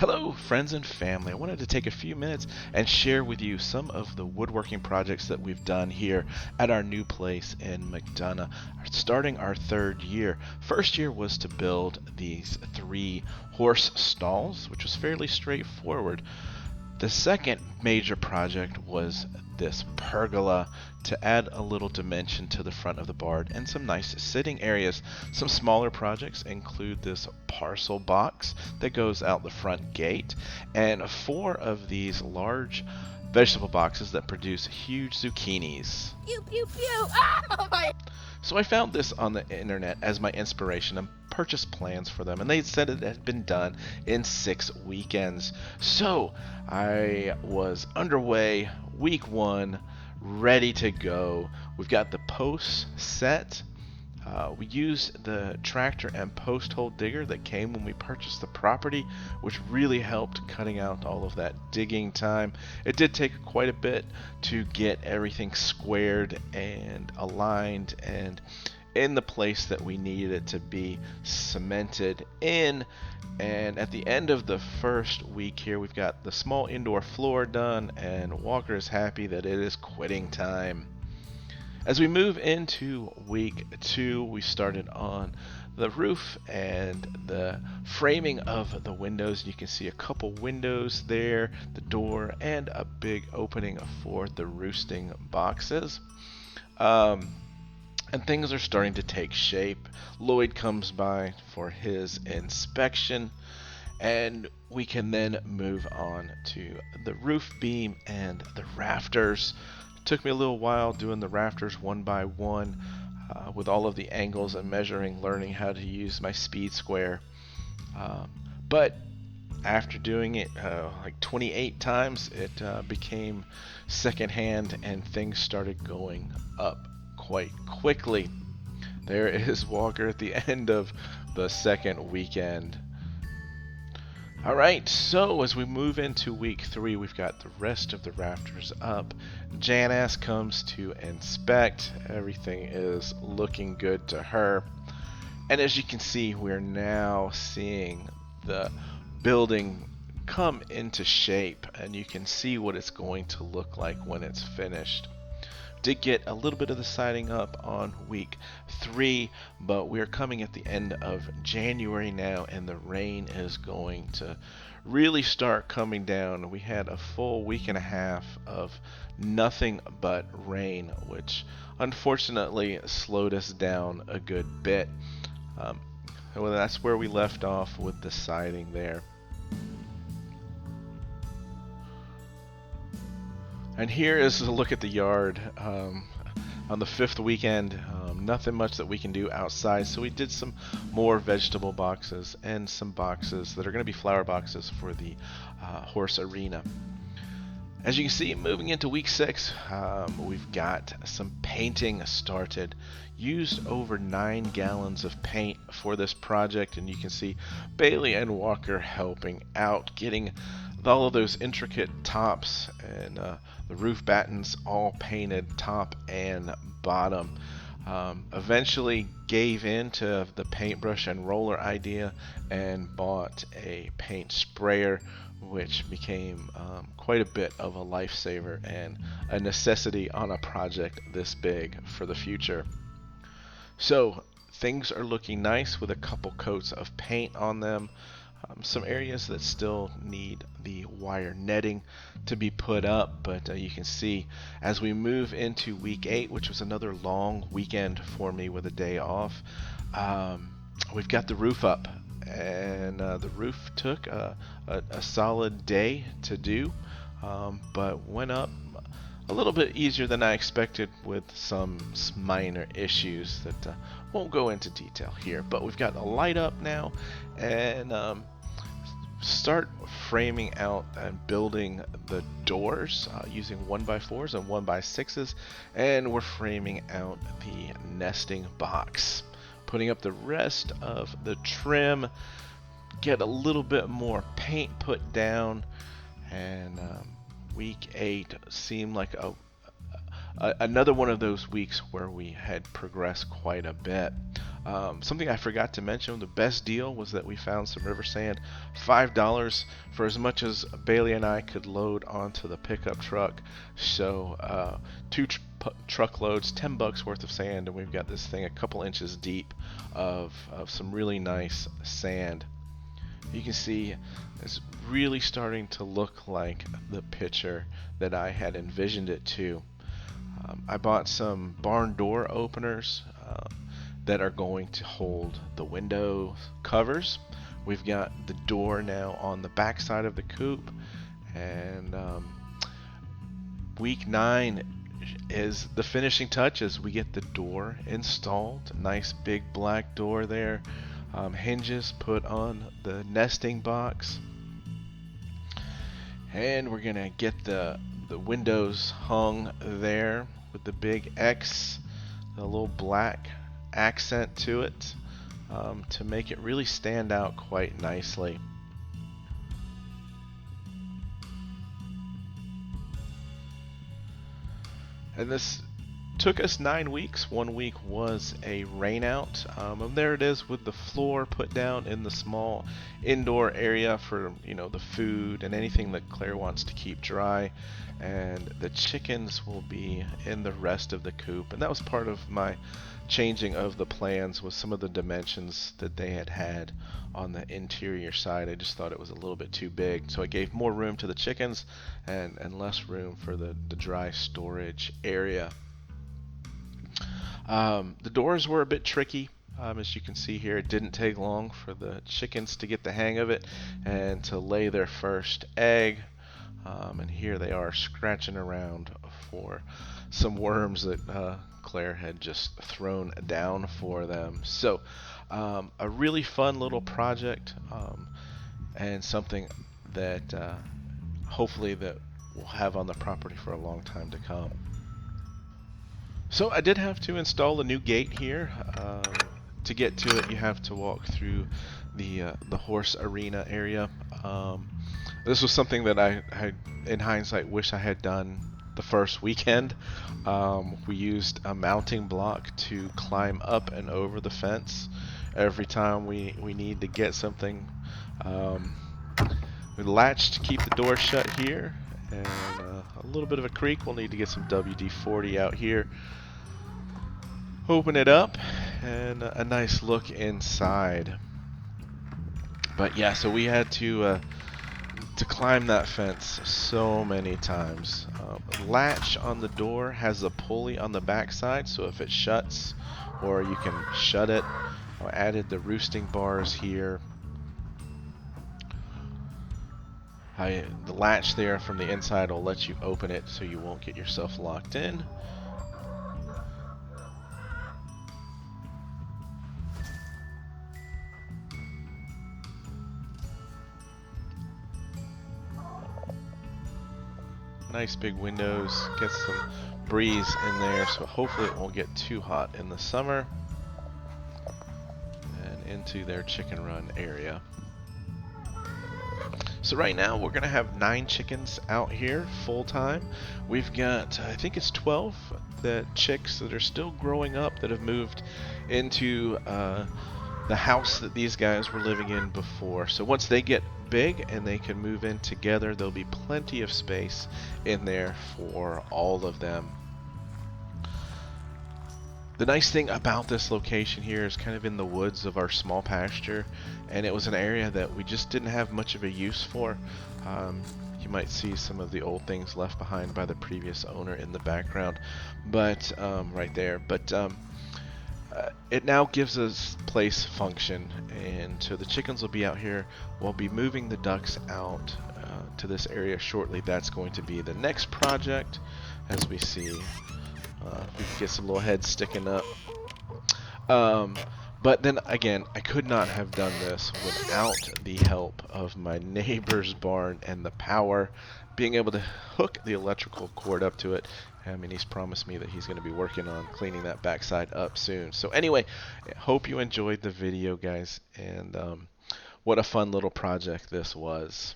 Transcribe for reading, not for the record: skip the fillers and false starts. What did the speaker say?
Hello, friends and family. I wanted to take a few minutes and share with you some of the woodworking projects that we've done here at our new place in McDonough, starting our third year. First year was to build these 3 horse stalls, which was fairly straightforward. The second major project was this pergola to add a little dimension to the front of the barn and some nice sitting areas. Some smaller projects include this parcel box that goes out the front gate and 4 of these large vegetable boxes that produce huge zucchinis. Pew, pew, pew. Oh my. So I found this on the internet as my inspiration and purchased plans for them, and they said it had been done in 6 weekends. So I was underway week 1, ready to go. We've got the posts set. We used the tractor and post hole digger that came when we purchased the property, which really helped cutting out all of that digging time. It did take quite a bit to get everything squared and aligned and in the place that we needed it to be cemented in. And at the end of the first week here, we've got the small indoor floor done, and Walker is happy that it is quitting time. As we move into week 2, we started on the roof and the framing of the windows. You can see a couple windows there, the door, and a big opening for the roosting boxes. And things are starting to take shape. Lloyd comes by for his inspection, and we can then move on to the roof beam and the rafters. Took me a little while doing the rafters one by one with all of the angles and measuring, learning how to use my speed square. But after doing it like 28 times, it became secondhand and things started going up quite quickly. There is Walker at the end of the second weekend. Alright, so as we move into week 3, we've got the rest of the rafters up. Janice comes to inspect. Everything is looking good to her. And as you can see, we're now seeing the building come into shape, and you can see what it's going to look like when it's finished. Did get a little bit of the siding up on week 3, but we're coming at the end of January now, and the rain is going to really start coming down. We had a full week and a half of nothing but rain, which unfortunately slowed us down a good bit. Well, that's where we left off with the siding there. And here is a look at the yard on the 5th weekend. Nothing much that we can do outside, so we did some more vegetable boxes and some boxes that are going to be flower boxes for the horse arena. As you can see, moving into week 6, we've got some painting started. Used over 9 gallons of paint for this project, and you can see Bailey and Walker helping out, getting all of those intricate tops and the roof battens all painted top and bottom. Eventually gave in to the paintbrush and roller idea and bought a paint sprayer, which became quite a bit of a lifesaver and a necessity on a project this big for the future. So things are looking nice with a couple coats of paint on them. Some areas that still need the wire netting to be put up, but you can see as we move into week 8, which was another long weekend for me with a day off, we've got the roof up, and the roof took a solid day to do, but went up a little bit easier than I expected with some minor issues that won't go into detail here. But we've got a light up now, and start framing out and building the doors using 1x4s and 1x6s, and we're framing out the nesting box, putting up the rest of the trim, get a little bit more paint put down, and week 8 seemed like another one of those weeks where we had progressed quite a bit. Something I forgot to mention, the best deal was that we found some river sand, $5 for as much as Bailey and I could load onto the pickup truck. So two truckloads, $10 worth of sand, and we've got this thing a couple inches deep of some really nice sand. You can see it's really starting to look like the picture that I had envisioned it to. I bought some barn door openers that are going to hold the window covers. We've got the door now on the back side of the coop, and week 9 is the finishing touches. We get the door installed, nice big black door there, hinges put on the nesting box, and we're gonna get the windows hung there with the big X, a little black accent to it, to make it really stand out quite nicely. And this took us 9 weeks. 1 week was a rain out. And there it is with the floor put down in the small indoor area for, the food and anything that Claire wants to keep dry. And the chickens will be in the rest of the coop. And that was part of my changing of the plans, with some of the dimensions that they had on the interior side. I just thought it was a little bit too big, so I gave more room to the chickens and less room for the dry storage area. The doors were a bit tricky. As you can see here, it didn't take long for the chickens to get the hang of it and to lay their first egg. And here they are scratching around for some worms that Claire had just thrown down for them. So a really fun little project, and something that hopefully that we'll have on the property for a long time to come. So I did have to install a new gate here. To get to it, you have to walk through the horse arena area. This was something that I in hindsight, wish I had done the first weekend. We used a mounting block to climb up and over the fence every time we need to get something. We latch to keep the door shut here, and a little bit of a creak. We'll need to get some WD-40 out here. Open it up, and a nice look inside. But yeah, so we had to climb that fence so many times. Latch on the door has a pulley on the back side, so if it shuts, or you can shut it. I added the roosting bars here. The latch there from the inside will let you open it so you won't get yourself locked in. Nice big windows, get some breeze in there, so hopefully it won't get too hot in the summer. And into their chicken run area. So right now we're gonna have 9 chickens out here full time. We've got, I think it's 12 chicks that are still growing up that have moved into the house that these guys were living in before. So once they get big and they can move in together, there'll be plenty of space in there for all of them. The nice thing about this location here is kind of in the woods of our small pasture, and it was an area that we just didn't have much of a use for. You might see some of the old things left behind by the previous owner in the background, but right there. But it now gives us place function, and so the chickens will be out here. We'll be moving the ducks out to this area shortly. That's going to be the next project, as we see. We can get some little heads sticking up. But then again, I could not have done this without the help of my neighbor's barn and the power, being able to hook the electrical cord up to it. I mean, he's promised me that he's going to be working on cleaning that backside up soon. So anyway, I hope you enjoyed the video, guys, and what a fun little project this was.